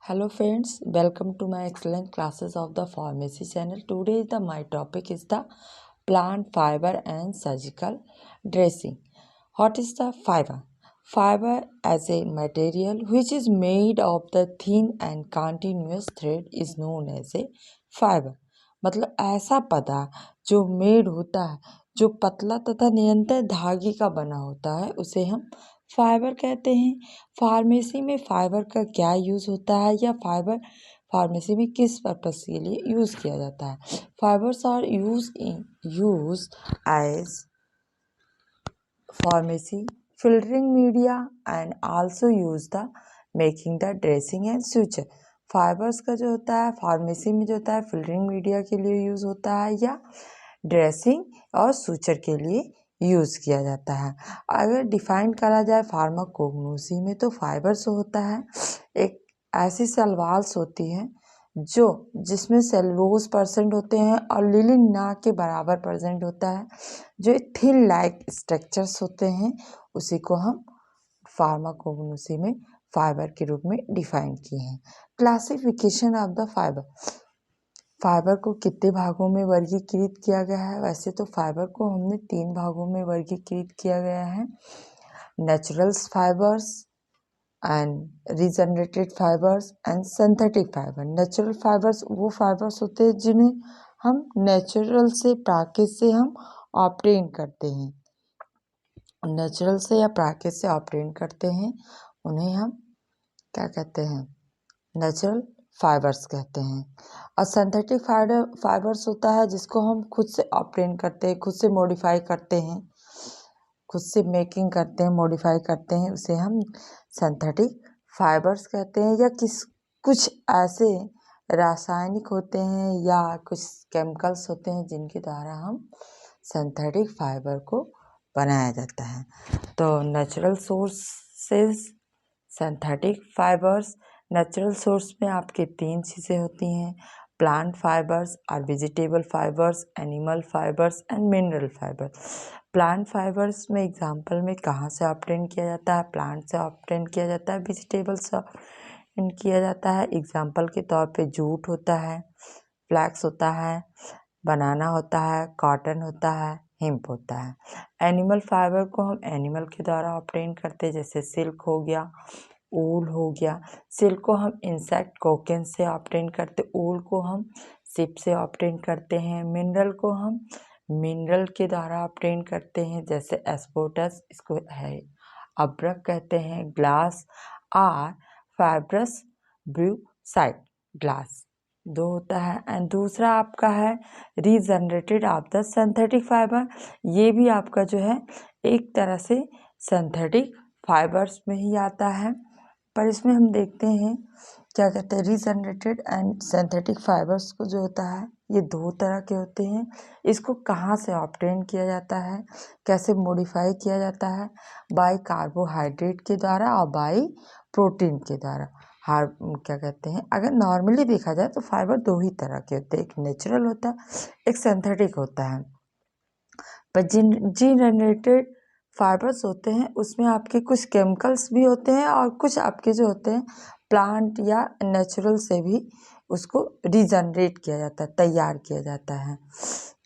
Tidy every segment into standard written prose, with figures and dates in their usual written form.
Hello friends, welcome to my excellent classes of the pharmacy channel. Today my topic is the plant fiber and surgical dressing. What is the fiber? Fiber as a material which is made of the thin and continuous thread is known as a fiber. मतलब ऐसा पदार्थ जो made होता है, जो पतला तथा निरंतर धागे का बना होता है, उसे हम फाइबर कहते हैं। फार्मेसी में फाइबर का क्या यूज़ होता है या फाइबर फार्मेसी में किस पर्पस के लिए यूज़ किया जाता है? Fibres are use as pharmacy filtering media and also use the making the dressing and suture. Fibres का जो होता है फार्मेसी में जो होता है फिल्टरिंग मीडिया के लिए यूज़ होता है या ड्रेसिंग और सूचर के लिए यूज़ किया जाता है। अगर डिफाइन करा जाए फार्माकोग्नोसी में तो फाइबर्स होता है एक ऐसी सेल वॉल्स होती हैं जो जिसमें सेलुलोज परसेंट होते हैं और लिनिन ना के बराबर परसेंट होता है, जो थिन लाइक स्ट्रक्चर्स होते हैं, उसी को हम फार्माकोग्नोसी में फाइबर के रूप में डिफाइन किए हैं। Classification of the fibre. Fibre को कितने भागों में वर्गीकृत किया गया है? वैसे तो फाइबर को हमने 3 भागों में वर्गीकृत किया गया है, natural fibres and regenerated fibres and synthetic fibre. Natural fibres वो फाइबर्स होते हैं जिन्हें हम नेचुरल से प्राकृतिक से हम ऑब्टेन करते हैं, नेचुरल से या प्राकृतिक से ऑब्टेन करते हैं, उन्हें हम क्या कहते हैं? नेचुरल फाइबर्स कहते हैं। और सिंथेटिक फाइबर्स होता है जिसको हम खुद से ऑब्टेन करते हैं, खुद से मॉडिफाई करते हैं, खुद से मेकिंग करते हैं, मॉडिफाई करते हैं, उसे हम सिंथेटिक फाइबर्स कहते हैं। या कुछ ऐसे रासायनिक होते हैं या कुछ केमिकल्स होते हैं जिनके द्वारा हम सिंथेटिक फाइबर को बनाया जाता है। तो natural sources, synthetic fibres. Natural source में आपके 3 चीज़ें होती हैं, प्लांट फाइबर्स और vegetable fibres, animal fibres and mineral fibre. Plant fibres में एग्जांपल में कहाँ से ऑब्टेन किया जाता है? प्लांट से ऑब्टेन किया जाता है, वेजिटेबल से ऑब्टेन किया जाता है। एग्जांपल के तौर पे जूट होता है, फ्लैक्स होता है, बनाना होता है, कॉटन होता है, हिम्प होता है। एनिमल फाइबर को हम एनिमल के द्वारा ऑब्टेन करते हैं, जैसे सिल्क हो गया, ऊल हो गया। सिल्क को हम इंसेक्ट कोकन से ऑब्टेन करते, ऊल को हम सिप से ऑब्टेन करते हैं। मिनरल को हम मिनरल के द्वारा ऑब्टेन करते हैं, जैसे एस्बोटस, इसको है अब्रक कहते हैं, ग्लास और फाइब्रस ब्यूसाइट, ग्लास 2 होता है। एंड दूसरा आपका है regenerated of the synthetic fibre. ये भी आपका जो है एक तरह से सिंथेटिक फाइबर्स में ही आता है, पर इसमें हम देखते हैं क्या कहते हैं, रीजनरेटेड एंड सिंथेटिक फाइबर्स को जो होता है ये 2 तरह के होते हैं। इसको कहाँ से ऑब्टेन किया जाता है, कैसे मॉडिफाई किया जाता है? बाय कार्बोहाइड्रेट के द्वारा और बाय प्रोटीन के द्वारा। क्या कहते हैं, अगर नॉर्मली देखा जाए तो फाइबर 2 ही तरह के होते हैं, एक नेचुरल होता है, एक सिंथेटिक होता है। पर जनरेटेड फाइबर्स होते हैं उसमें आपके कुछ केमिकल्स भी होते हैं और कुछ आपके जो होते हैं प्लांट या नेचुरल से भी उसको रीजनरेट किया जाता है, तैयार किया जाता है।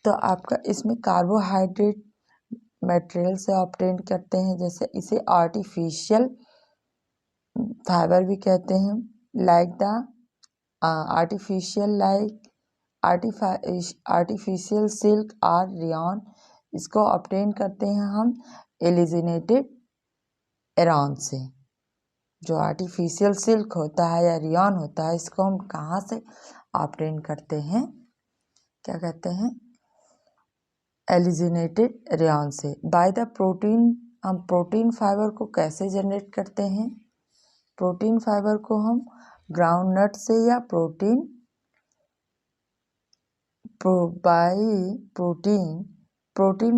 तो आपका इसमें कार्बोहाइड्रेट मटेरियल से ऑब्टेन करते हैं, जैसे इसे आर्टिफिशियल फाइबर भी कहते हैं, लाइक द आर्टिफिशियल सिल्क और रियॉन। इसको ऑब्टेन करते हैं हम एलिजिनेटेड एरॉन से। जो आर्टिफिशियल सिल्क होता है या रियॉन होता है, इसको हम कहाँ से ऑब्टेन करते हैं? क्या कहते हैं? एलिजिनेटेड रेयॉन से। By the protein. हम प्रोटीन फाइबर को कैसे जनरेट करते हैं? प्रोटीन फाइबर को हम ग्राउंड नट से या प्रोटीन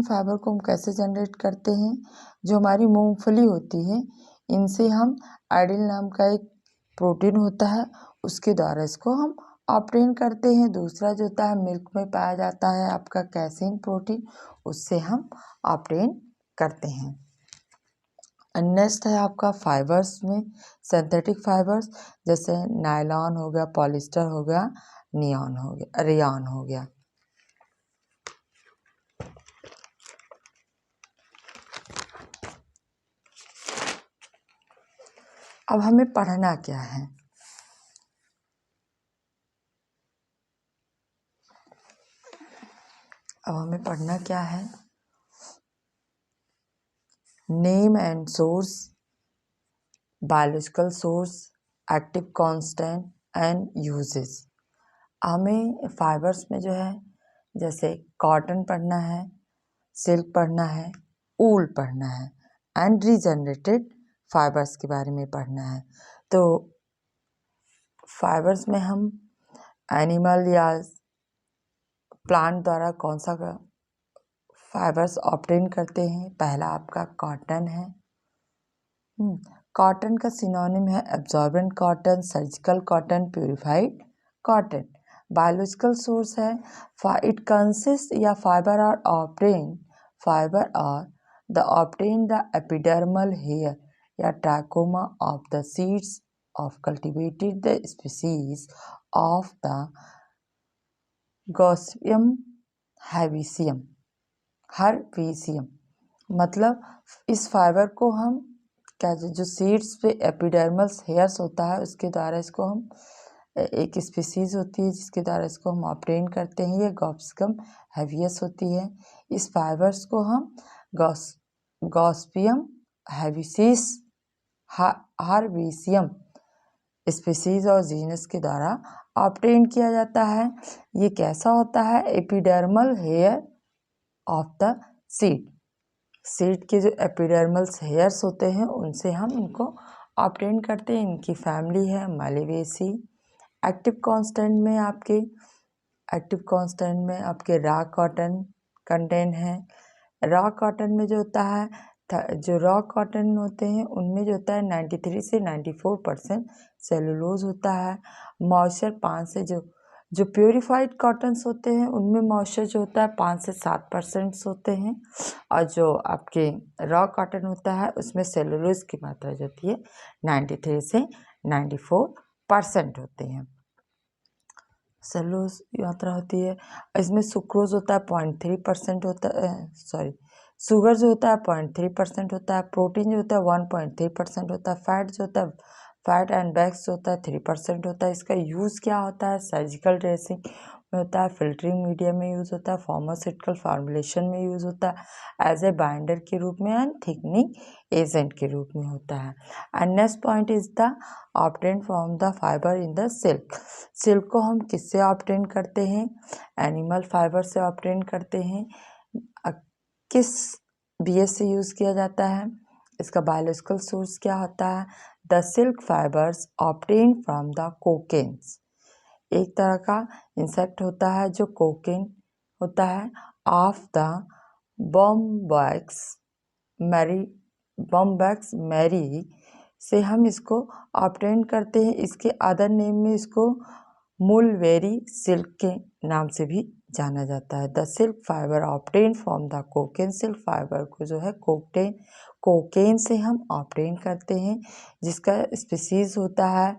फाइबर को हम कैसे जनरेट करते हैं? जो हमारी मूंगफली होती है, इनसे हम आइडिल नाम का एक प्रोटीन होता है, उसके द्वारा इसको हम ऑब्टेन करते हैं। दूसरा जो होता है मिल्क में पाया जाता है आपका कैसीन प्रोटीन, उससे हम ऑब्टेन करते हैं। नेक्स्ट है आपका फाइबर्स में सिंथेटिक फाइबर्स, जैसे नायलॉन हो गया, पॉलिस्टर हो गया, नियॉन हो गया, रेयॉन हो गया। अब हमें पढ़ना क्या है? अब हमें पढ़ना क्या है? Name and source, biological source, active constant and uses. हमें फाइबर्स में जो है, जैसे कॉटन पढ़ना है, सिल्क पढ़ना है, ऊल पढ़ना है एंड रीजनरेटेड फाइबर्स के बारे में पढ़ना है। तो फाइबर्स में हम एनिमल या प्लांट द्वारा कौन सा फाइबर्स ऑब्टेन करते हैं? पहला आपका कॉटन है। कॉटन का सिनोनिम है absorbent cotton, surgical cotton, purified cotton. Biological source है इट कंसिस्ट या fibre are obtain the epidermal hair या trichome of the seeds of cultivated the species of the Gossypium herbaceum। मतलब इस fibre को हम क्या, जो सीड्स पे एपिडर्मल हेयर्स होता है उसके द्वारा इसको हम, एक स्पीसीज होती है जिसके द्वारा इसको हम ऑब्टेन करते हैं, ये गॉस्सिपियम हैबियस होती है। इस फाइबर्स को हम गॉस्सिपियम हर्बेसियम स्पीसीज और जीनस के द्वारा ऑब्टेन किया जाता है। ये कैसा होता है? Epidermal hair of the seed के जो एपिडर्मल हेयर्स होते हैं उनसे हम इनको ऑब्टेन करते हैं। इनकी फैमिली है मालिवेसी। एक्टिव कांस्टेंट में आपके रॉ कॉटन कंटेंट है। रॉ कॉटन में जो होता है, जो रॉ कॉटन होते हैं उनमें जो होता है 93 से 94% सेलुलोज होता है। मॉइस्चर 5 से जो प्योरीफाइड कॉटन्स होते हैं उनमें मॉइस्चर जो होता है 5 से 7% होते हैं, और जो आपके रॉ कॉटन होता है उसमें सेलुलोज की मात्रा जो होती है 93 से 94% होते हैं, सेलुलोज की मात्रा होती है। इसमें सुक्रोज होता है 0.3% होता है, शुगर जो होता है 0.3% होता है, प्रोटीन जो होता है 1.3% होता है, फैट जो होता है, फैट एंड वैक्स जो होता है 3% होता है। इसका यूज़ क्या होता है? सर्जिकल ड्रेसिंग में होता है, फिल्टरिंग मीडियम में यूज़ होता है, फार्मास्यूटिकल फॉर्मुलेशन में यूज़ होता है, एज ए बाइंडर के रूप में एंड थिकनिंग एजेंट के रूप में होता है। And next point is the obtain from the fibre in the silk. Silk को हम किससे ऑब्टेन करते हैं? एनिमल फाइबर से ऑब्टेन करते हैं। किस बेस से यूज़ किया जाता है? इसका बायोलॉजिकल सोर्स क्या होता है? The silk fibres obtain from the cocoons. एक तरह का इंसेक्ट होता है जो कोकेन होता है, ऑफ द बॉम्बैक्स मैरी से हम इसको ऑब्टेन करते हैं। इसके अदर नेम में इसको मुलवेरी सिल्क के नाम से भी जाना जाता है। The silk fibre obtain from the cocaine. Silk fibre को जो है कोकेन से हम ऑब्टेन करते हैं, जिसका स्पीसीज होता है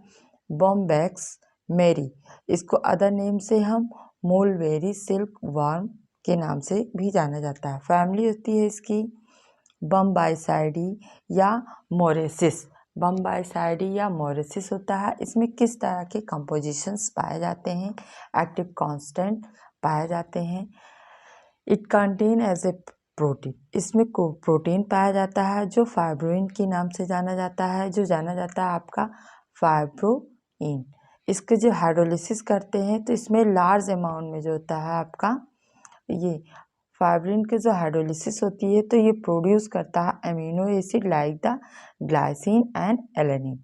बॉम्बैक्स मैरी। इसको अदर नेम से हम मुलवेरी सिल्क वर्म के नाम से भी जाना जाता है। फैमिली होती है इसकी बम्बाइसाइडी या मोरेसिस। बम्बाइसाइडी या मोरेसिस होता है। इसमें किस तरह के कंपोजिशंस पाए जाते हैं? एक्टिव कांस्टेंट पाए जाते हैं। It contain as a protein. इसमें प्रोटीन पाया जाता है जो फाइब्रोइन के नाम से जाना जाता है, जो जाना जाता है आपका फाइब्रोइन। इसके जो हाइड्रोलिसिस करते हैं तो इसमें लार्ज अमाउंट में जो होता है आपका ये फाइब्रिन के जो हाइड्रोलिसिस होती है तो ये प्रोड्यूस करता है amino acid like the glycine and alanine.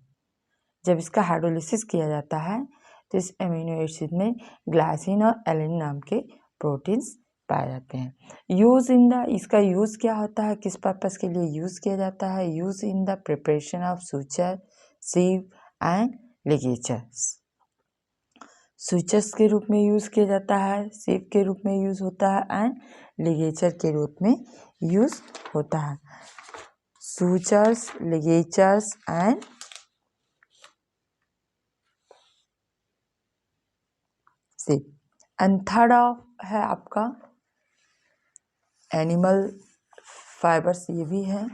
जब इसका हाइड्रोलिसिस किया जाता है तो इस अमीनो एसिड में ग्लाइसिन और एलेनिन नाम के प्रोटीन्स पाए जाते हैं। इसका यूज़ क्या होता है? किस पर्पस के लिए यूज़ किया जाता है? Use in the preparation of suture, sieve and ligatures. Switches के रूप में यूज़ किया जाता है, सीव के रूप में यूज़ होता है एंड लिगेचर के रूप में यूज़ होता है। sutures, ligatures and zip. And third है आपका एनिमल फाइबर्स, ये भी है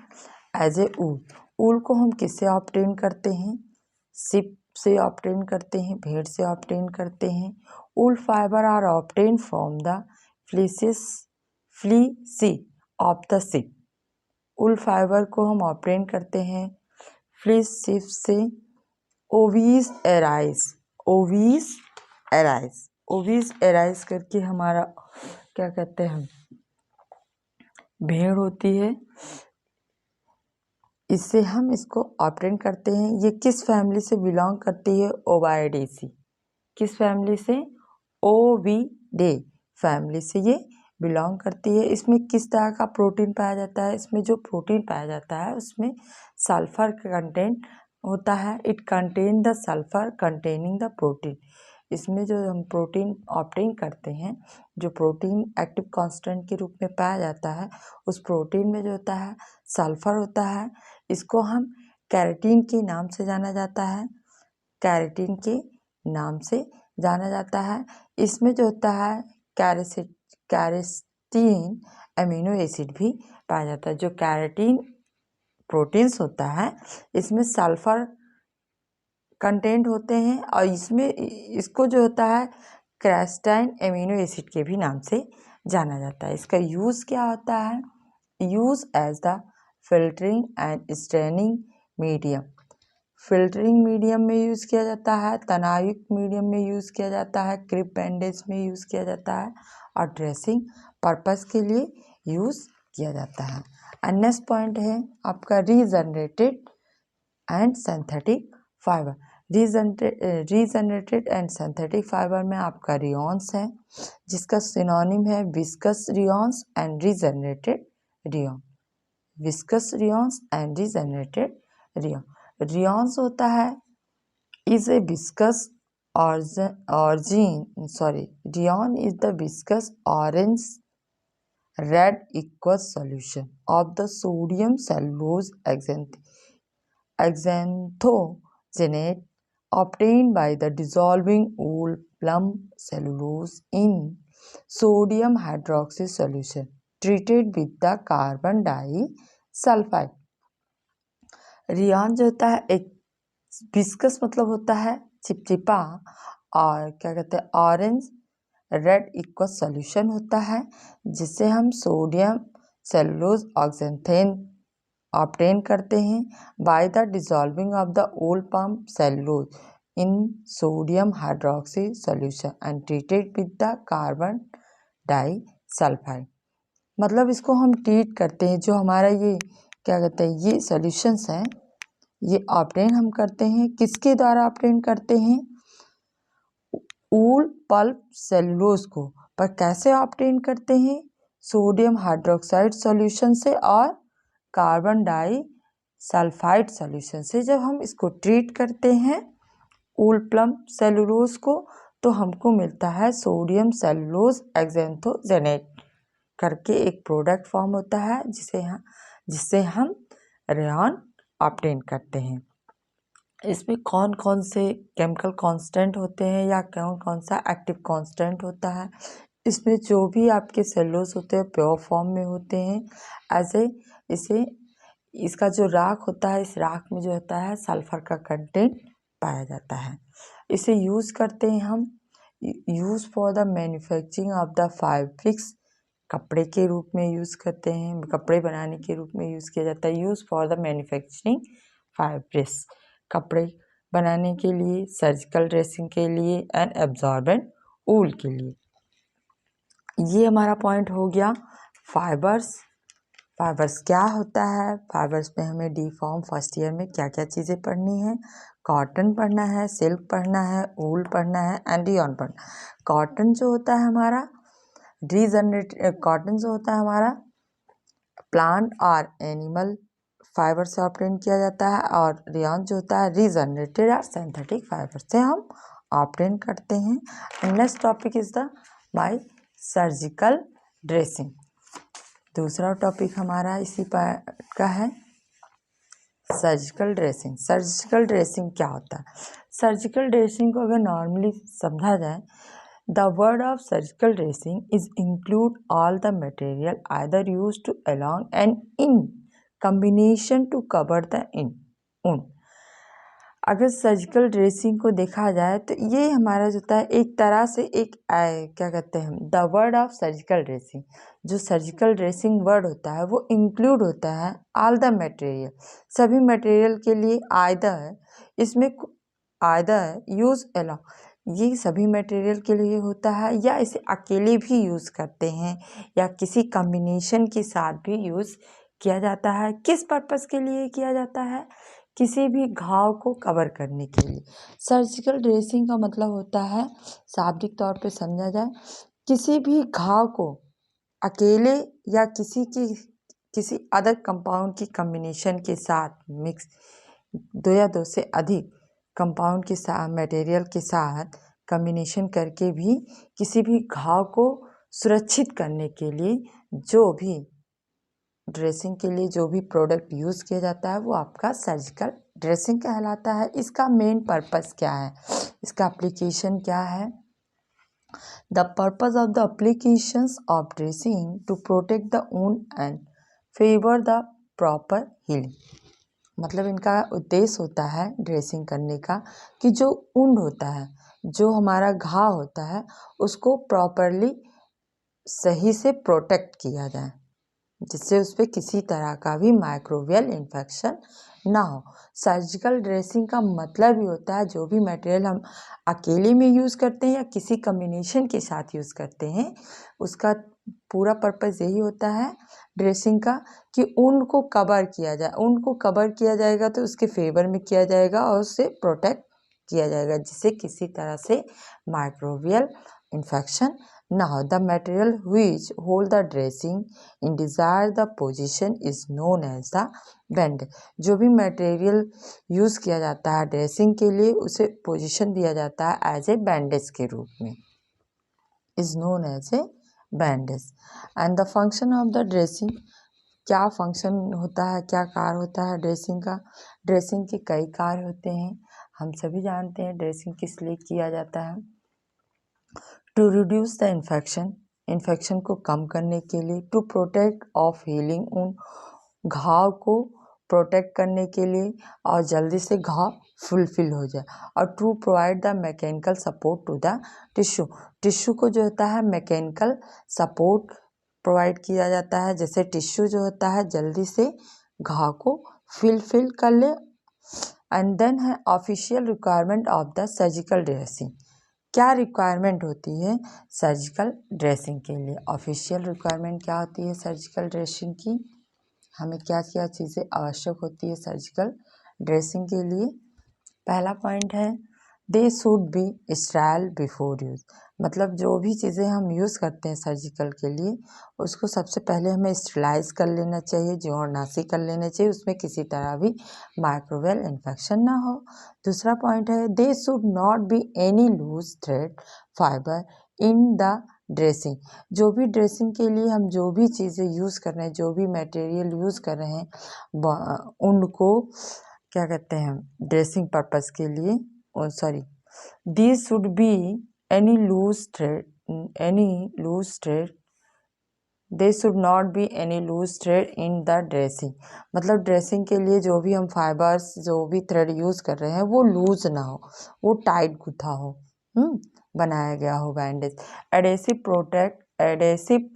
एज ए ऊल। ऊल को हम किससे ऑब्टेन करते हैं? सिप से ऑब्टेन करते हैं, भेड़ से ऑब्टेन करते हैं। Wool fibre are obtain from the fleece of the sheep. Wool fibre को हम ऑब्टेन करते हैं फ्लीस सिप से। Ovis aries, Ovis aries, Ovis aries करके हमारा क्या कहते हैं, भेड़ होती है, इससे हम इसको ऑब्टेन करते हैं। ये किस फैमिली से बिलोंग करती है? ओवाइडेसी। किस फैमिली से? ओविडे फैमिली से ये बिलोंग करती है। इसमें किस तरह का प्रोटीन पाया जाता है? इसमें जो प्रोटीन पाया जाता है उसमें सल्फर का कंटेंट होता है। It contain the sulphur containing the protein. इसमें जो हम प्रोटीन ऑब्टेन करते हैं, जो प्रोटीन एक्टिव कांस्टेंट के रूप में पाया जाता है, उस प्रोटीन में जो होता है सल्फर होता है। इसको हम कैरेटीन के नाम से जाना जाता है, कैरेटीन के नाम से जाना जाता है। इसमें जो होता है कैरेटीन अमीनो एसिड भी पाया जाता है। जो कैरेटीन प्रोटीन्स होता है इसमें सल्फर कंटेंट होते हैं और इसमें इसको जो होता है क्रेस्टाइन एमिनो एसिड के भी नाम से जाना जाता है। इसका यूज़ क्या होता है? Use as the filtering and staining medium. Filtering medium में यूज़ किया जाता है, तनावयुक्त मीडियम में यूज़ किया जाता है, क्रिप बैंडेज में यूज़ किया जाता है और ड्रेसिंग पर्पस के लिए यूज़ किया जाता है। एंड नेक्स्ट पॉइंट है आपका regenerated and synthetic fibre. Regenerated and synthetic fibre में आपका रियॉन्स है, जिसका सिनोनिम है viscose rayons and regenerated rayon. Viscose rayons and regenerated rayon. Rayons होता है is a viscose rayon is the viscose orange red aqueous solution of the sodium cellulose xanthogenate obtained by the dissolving wool plum cellulose in sodium hydroxide solution treated with the carbon disulfide। Rayon जो होता है एक viscous मतलब होता है चिपचिपा, और क्या कहते हैं ऑरेंज रेड इक्वस सॉल्यूशन होता है, जिससे हम सोडियम सेलुलोज ऑक्सेंथेन ऑब्टेन करते हैं by the dissolving of the ओल pump cellulose in sodium hydroxy solution and treated with the carbon disulphide. मतलब इसको हम ट्रीट करते हैं, जो हमारा ये क्या कहते हैं ये सॉल्यूशंस हैं, ये ऑब्टेन हम करते हैं। किसके द्वारा ऑब्टेन करते हैं? वूल पल्प सेलुलोज को। पर कैसे ऑब्टेन करते हैं? सोडियम हाइड्रोक्साइड सॉल्यूशन से और कार्बन डाइसल्फाइड सॉल्यूशन से। जब हम इसको ट्रीट करते हैं वूल पल्प सेलुलोज को, तो हमको मिलता है सोडियम सेलुलोज एक्सेंथोजेनेट करके एक प्रोडक्ट फॉर्म होता है, जिससे हम रेयॉन ऑब्टेन करते हैं। इसमें कौन कौन से केमिकल कांस्टेंट होते हैं या कौन कौन सा एक्टिव कांस्टेंट होता है? इसमें जो भी आपके सेलुलोज होते हैं प्योर फॉर्म में होते हैं। इसका जो राख होता है, इस राख में जो होता है सल्फर का कंटेंट पाया जाता है। इसे यूज़ करते हैं हम use for the manufacturing of the fabrics. कपड़े के रूप में यूज़ करते हैं, कपड़े बनाने के रूप में यूज़ किया जाता है। Use for the manufacturing fabrics, कपड़े बनाने के लिए, सर्जिकल ड्रेसिंग के लिए एंड एब्जॉर्बेंट वूल के लिए। ये हमारा पॉइंट हो गया फाइबर्स। फाइबर्स क्या होता है? फाइबर्स में हमें डी फॉर्म फर्स्ट ईयर में क्या क्या चीज़ें पढ़नी है? कॉटन पढ़ना है, सिल्क पढ़ना है, वूल पढ़ना है एंड रियॉन पढ़ना है। कॉटन जो होता है हमारा कॉटन जो होता है हमारा प्लांट और एनिमल फाइबर से ऑब्टेन किया जाता है, और रियॉन जो होता है रीजनरेटेड और सिंथेटिक फाइबर से हम ऑब्टेन करते हैं। Next topic is the by surgical dressing. दूसरा टॉपिक हमारा इसी का है सर्जिकल ड्रेसिंग। सर्जिकल ड्रेसिंग क्या होता है? सर्जिकल ड्रेसिंग को अगर नॉर्मली समझा जाए, the word of surgical dressing is include all the material either use to along and in combination to cover the in wound. अगर सर्जिकल ड्रेसिंग को देखा जाए तो ये हमारा जो होता है एक तरह से एक क्या कहते हैं, the word of surgical dressing, जो सर्जिकल ड्रेसिंग वर्ड होता है वो इंक्लूड होता है ऑल द मटेरियल, सभी मटेरियल के लिए आइदर, इसमें आइदर यूज अलोंग, ये सभी मटेरियल के लिए होता है या इसे अकेले भी यूज़ करते हैं या किसी कम्बिनेशन के साथ भी यूज़ किया जाता है। किस पर्पस के लिए किया जाता है? किसी भी घाव को कवर करने के लिए। सर्जिकल ड्रेसिंग का मतलब होता है, शाब्दिक तौर पे समझा जाए, किसी भी घाव को अकेले या किसी अदर कंपाउंड की कम्बिनेशन के साथ मिक्स, दो या दो से अधिक कंपाउंड के साथ मटेरियल के साथ कम्बिनेशन करके भी किसी भी घाव को सुरक्षित करने के लिए जो भी ड्रेसिंग के लिए जो भी प्रोडक्ट यूज़ किया जाता है वो आपका सर्जिकल ड्रेसिंग कहलाता है। इसका मेन पर्पस क्या है, इसका एप्लीकेशन क्या है? The purpose of the applications of dressing to protect the wound and favour the proper healing. मतलब इनका उद्देश्य होता है ड्रेसिंग करने का कि जो वुंड होता है, जो हमारा घाव होता है, उसको प्रॉपरली सही से प्रोटेक्ट किया जाए, जिससे उस पर किसी तरह का भी माइक्रोबियल इन्फेक्शन ना हो। सर्जिकल ड्रेसिंग का मतलब ही होता है जो भी मटेरियल हम अकेले में यूज़ करते हैं या किसी कम्बिनेशन के साथ यूज़ करते हैं, उसका पूरा पर्पस यही होता है ड्रेसिंग का कि उनको कवर किया जाए। उनको कवर किया जाएगा तो उसके फेवर में किया जाएगा और उससे प्रोटेक्ट किया जाएगा, जिससे किसी तरह से माइक्रोबियल इन्फेक्शन ना हो। The material which hold the dressing in desired the position is known as the band। जो भी मटेरियल यूज़ किया जाता है ड्रेसिंग के लिए उसे पोजीशन दिया जाता है एज ए बैंडेज के रूप में, is known as a bandage. And the function of the dressing, क्या फंक्शन होता है, क्या कार्य होता है ड्रेसिंग का? ड्रेसिंग के कई कार्य होते हैं, हम सभी जानते हैं ड्रेसिंग किस लिए किया जाता है। To reduce the infection, infection को कम करने के लिए। टू प्रोटेक्ट ऑफ हीलिंग, उन घाव को प्रोटेक्ट करने के लिए और जल्दी से घाव फुलफिल हो जाए। और to provide the mechanical support to the tissue, tissue को जो होता है मैकेनिकल सपोर्ट प्रोवाइड किया जाता है, जैसे टिश्यू जो होता है जल्दी से घाव को फिल कर ले। एंड देन है official requirement of the surgical dressing. क्या रिक्वायरमेंट होती है सर्जिकल ड्रेसिंग के लिए? ऑफिशियल रिक्वायरमेंट क्या होती है सर्जिकल ड्रेसिंग की? हमें क्या क्या चीज़ें आवश्यक होती है सर्जिकल ड्रेसिंग के लिए? पहला पॉइंट है they should B sterile before use. मतलब जो भी चीज़ें हम यूज़ करते हैं सर्जिकल के लिए उसको सबसे पहले हमें स्टेलाइज कर लेना चाहिए, जोड़नासी कर लेना चाहिए, उसमें किसी तरह भी माइक्रोवेल इन्फेक्शन ना हो। दूसरा पॉइंट है they should not be any loose thread fibre in the dressing. जो भी ड्रेसिंग के लिए हम जो भी चीज़ें यूज़ कर रहे हैं, जो भी मटेरियल यूज़ कर रहे हैं, उनको क्या कहते हैं ड्रेसिंग पर्पस के लिए, sorry, this should be any loose thread, they should not be any loose thread in the dressing. मतलब ड्रेसिंग के लिए जो भी हम फाइबर्स, जो भी थ्रेड यूज़ कर रहे हैं वो लूज ना हो, वो टाइट गुथा हो, बनाया गया हो bandage. Adhesive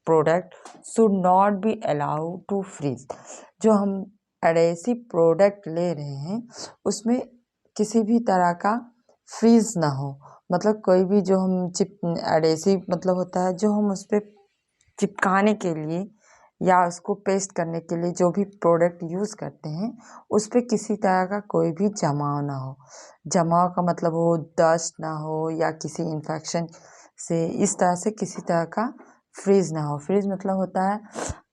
product should not be allowed to freeze. जो हम एडेसिव प्रोडक्ट ले रहे हैं उसमें किसी भी तरह का फ्रीज ना हो। मतलब कोई भी जो हम एडेसिव मतलब होता है जो हम उस पर चिपकाने के लिए या उसको पेस्ट करने के लिए जो भी प्रोडक्ट यूज़ करते हैं उस पर किसी तरह का कोई भी जमाव ना हो। जमाव का मतलब हो डस्ट ना हो या किसी इन्फेक्शन से, इस तरह से किसी तरह का फ्रीज ना हो। फ्रीज मतलब होता है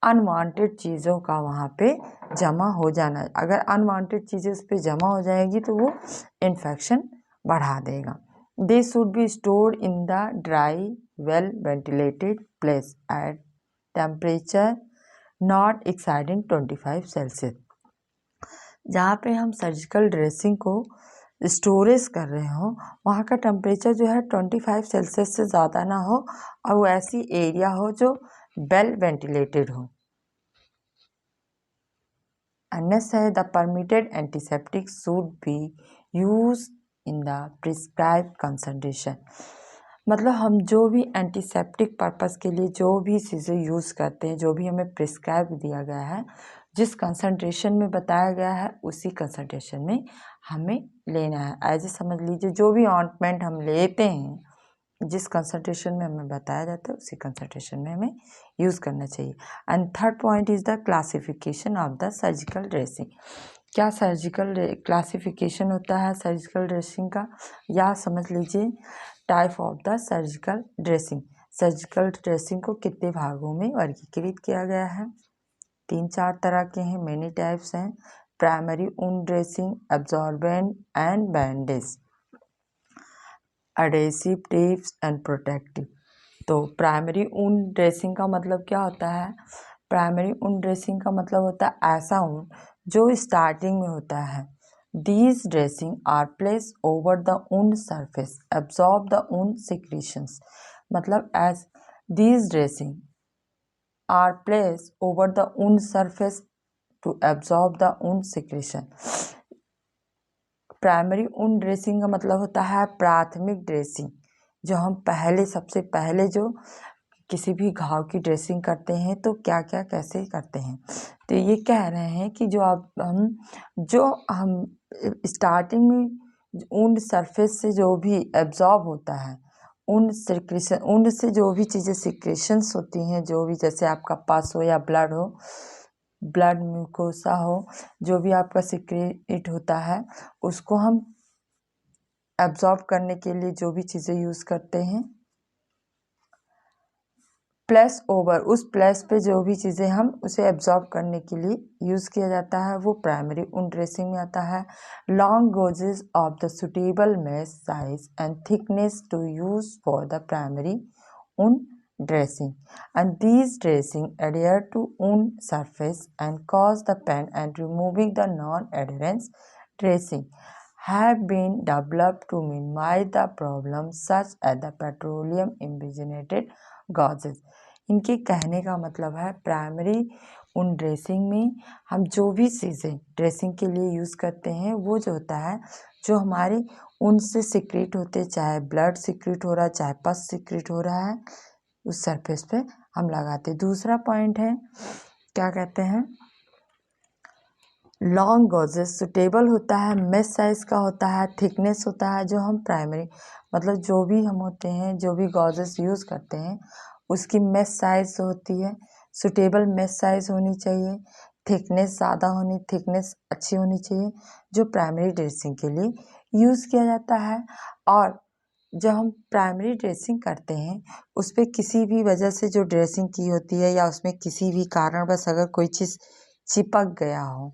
अनवांटेड चीज़ों का वहाँ पे जमा हो जाना। अगर अनवांटेड चीज़ें उस पर जमा हो जाएगी तो वो इन्फेक्शन बढ़ा देगा। They should be stored in the dry well ventilated place at temperature not exceeding 25 Celsius. जहाँ पे हम सर्जिकल ड्रेसिंग को स्टोरेज कर रहे हो वहाँ का टेम्परेचर जो है 25 सेल्सियस से ज़्यादा ना हो और वो ऐसी एरिया हो जो वेल वेंटिलेटेड हो। Unless the permitted antiseptic should be used in the prescribed concentration। मतलब हम जो भी एंटीसेप्टिक पर्पस के लिए जो भी चीज़ें यूज़ करते हैं, जो भी हमें प्रिस्क्राइब दिया गया है, जिस कंसंट्रेशन में बताया गया है उसी कंसंट्रेशन में हमें लेना है। ऐसे समझ लीजिए जो भी ऑइंटमेंट हम लेते हैं जिस कंसंट्रेशन में हमें बताया जाता है उसी कंसंट्रेशन में हमें यूज़ करना चाहिए। And third point is the classification of the surgical dressing. क्या सर्जिकल क्लासिफिकेशन होता है सर्जिकल ड्रेसिंग का, या समझ लीजिए type of the surgical dressing. Surgical dressing को कितने भागों में वर्गीकृत किया गया है? 3-4 तरह के हैं, मेनी टाइप्स हैं। Primary wound dressing, absorbent and bandage, adhesive tips and protective. तो प्राइमरी ऊन ड्रेसिंग का मतलब क्या होता है? प्राइमरी ऊन ड्रेसिंग का मतलब होता है ऐसा ऊन जो स्टार्टिंग में होता है। These dressing are place over the wound surface absorb the wound secretions. मतलब as these dressing are place over the wound surface to absorb the wound secretion. Primary wound dressing का मतलब होता है प्राथमिक ड्रेसिंग, जो हम पहले सबसे पहले जो किसी भी घाव की ड्रेसिंग करते हैं तो क्या क्या कैसे करते हैं। तो ये कह रहे हैं कि जो हम स्टार्टिंग में ऊन सरफेस से जो भी एब्जॉर्ब होता है ऊन सिक्रेशन, ऊन से जो भी चीज़ें सिक्रेशंस होती हैं, जो भी जैसे आपका पस हो या ब्लड हो, ब्लड म्यूकोसा हो, जो भी आपका सिक्रेट होता है उसको हम एब्जॉर्ब करने के लिए जो भी चीज़ें यूज़ करते हैं, प्लस ओवर उस प्लस पे जो भी चीज़ें हम उसे एब्जॉर्ब करने के लिए यूज़ किया जाता है वो प्राइमरी ऊन ड्रेसिंग में आता है। Long gauzes of the suitable mesh size and thickness to use for the primary wound dressing, and these dressing adhere to wound surface and cause the pain, and removing the non-adherence dressing have been developed to minimize the problems such as the petroleum impregnated gauzes। इनके कहने का मतलब है primary उन dressing में हम जो भी चीज़ें ड्रेसिंग के लिए यूज़ करते हैं वो जो होता है जो हमारे ऊन से सिक्रेट होते, चाहे ब्लड सिक्रेट हो रहा है चाहे पस सिक्रेट हो रहा है, उस सरफेस पे हम लगाते। दूसरा पॉइंट है क्या कहते हैं, लॉन्ग गॉजेस सुटेबल होता है, मेश साइज का होता है, थिकनेस होता है। जो हम प्राइमरी मतलब जो भी हम होते हैं जो भी गॉजेस यूज़ करते हैं उसकी मेश साइज होती है, सुटेबल मेश साइज होनी चाहिए, थिकनेस अच्छी होनी चाहिए, जो प्राइमरी ड्रेसिंग के लिए यूज़ किया जाता है। और जब हम प्राइमरी ड्रेसिंग करते हैं उस पर किसी भी वजह से जो ड्रेसिंग की होती है या उसमें किसी भी कारणवश अगर कोई चीज़ चिपक गया हो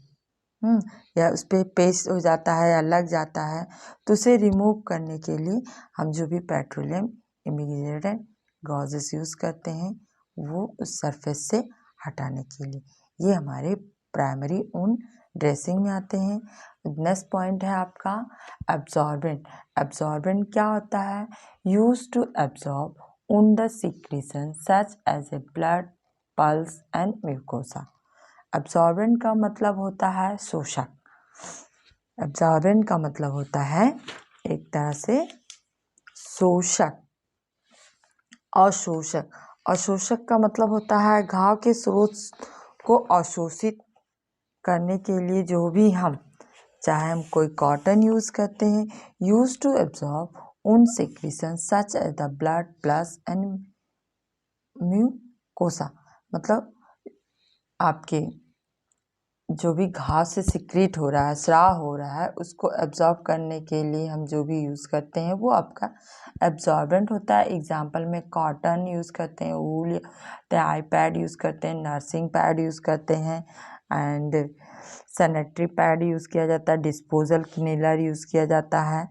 या उस पर पेस्ट हो जाता है या लग जाता है तो उसे रिमूव करने के लिए हम जो भी पेट्रोलियम इमिग्रेटेड गॉजेस यूज़ करते हैं वो उस सरफेस से हटाने के लिए ये हमारे प्राइमरी ऊन ड्रेसिंग में आते हैं। नेक्स्ट पॉइंट है आपका एब्जॉर्बेंट। एब्जॉर्बेंट क्या होता है? Use to absorb wound the secretion such as a blood, pus and mucosa. Absorbent का मतलब होता है शोषक। एब्जॉर्बेंट का मतलब होता है एक तरह से शोषक। अशोषक, अशोषक का मतलब होता है घाव के स्रोत को अशोषित करने के लिए जो भी हम चाहे हम कोई कॉटन यूज़ करते हैं, यूज टू एब्जॉर्ब उन secretion such as the blood pus and mucosa. मतलब आपके जो भी घाव से सिक्रीट हो रहा है, स्राव हो रहा है, उसको एब्जॉर्ब करने के लिए हम जो भी यूज़ करते हैं वो आपका एब्जॉर्बेंट होता है। एग्जाम्पल में कॉटन यूज़ करते हैं, वूल, आई पैड यूज़ करते हैं, नर्सिंग पैड यूज़ करते हैं, एंड सैनिटरी पैड यूज़ किया जाता है, डिस्पोजल क्लीनर यूज़ किया जाता है,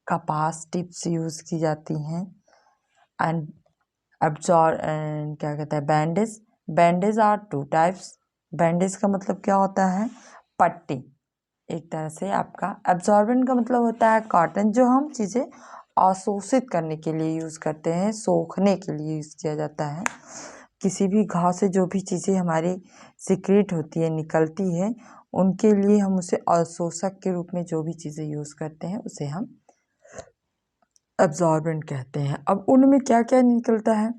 कपास टिप्स यूज़ की जाती हैं, एंड क्या कहते हैं bandage. Bandage are two types, bandage का मतलब क्या होता है? पट्टी। एक तरह से आपका एब्जॉर्बेंट का मतलब होता है कॉटन, जो हम चीज़ें अवशोषित करने के लिए यूज़ करते हैं, सोखने के लिए यूज़ किया जाता है। किसी भी घाव से जो भी चीज़ें हमारी सीक्रेट होती है, निकलती है, उनके लिए हम उसे अवशोषक के रूप में जो भी चीज़ें यूज़ करते हैं उसे हम एब्जॉर्बेंट कहते हैं। अब उनमें क्या क्या निकलता है?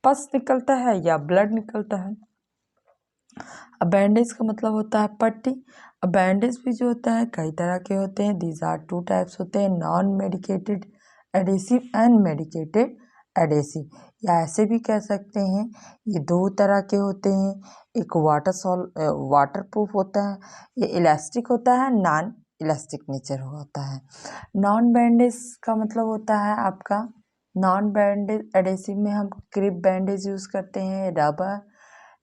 पस निकलता है या ब्लड निकलता है। अब बैंडेज का मतलब होता है पट्टी। अब बैंडेज भी जो होता है कई तरह के होते हैं। दीज आर टू टाइप्स होते हैं, non medicated adhesive and medicated adhesive, या ऐसे भी कह सकते हैं ये दो तरह के होते हैं। एक वाटर प्रूफ होता है, ये इलास्टिक होता है, नॉन इलास्टिक नेचर होता है। नॉन बैंडेज का मतलब होता है आपका, नॉन बैंडेज एडेसिव में हम क्रिप बैंडेज यूज़ करते हैं, रबर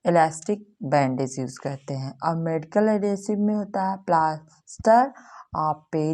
इलास्टिक बैंडेज यूज़ करते हैं। और मेडिकल एडेसिव में होता है प्लास्टर, पेरी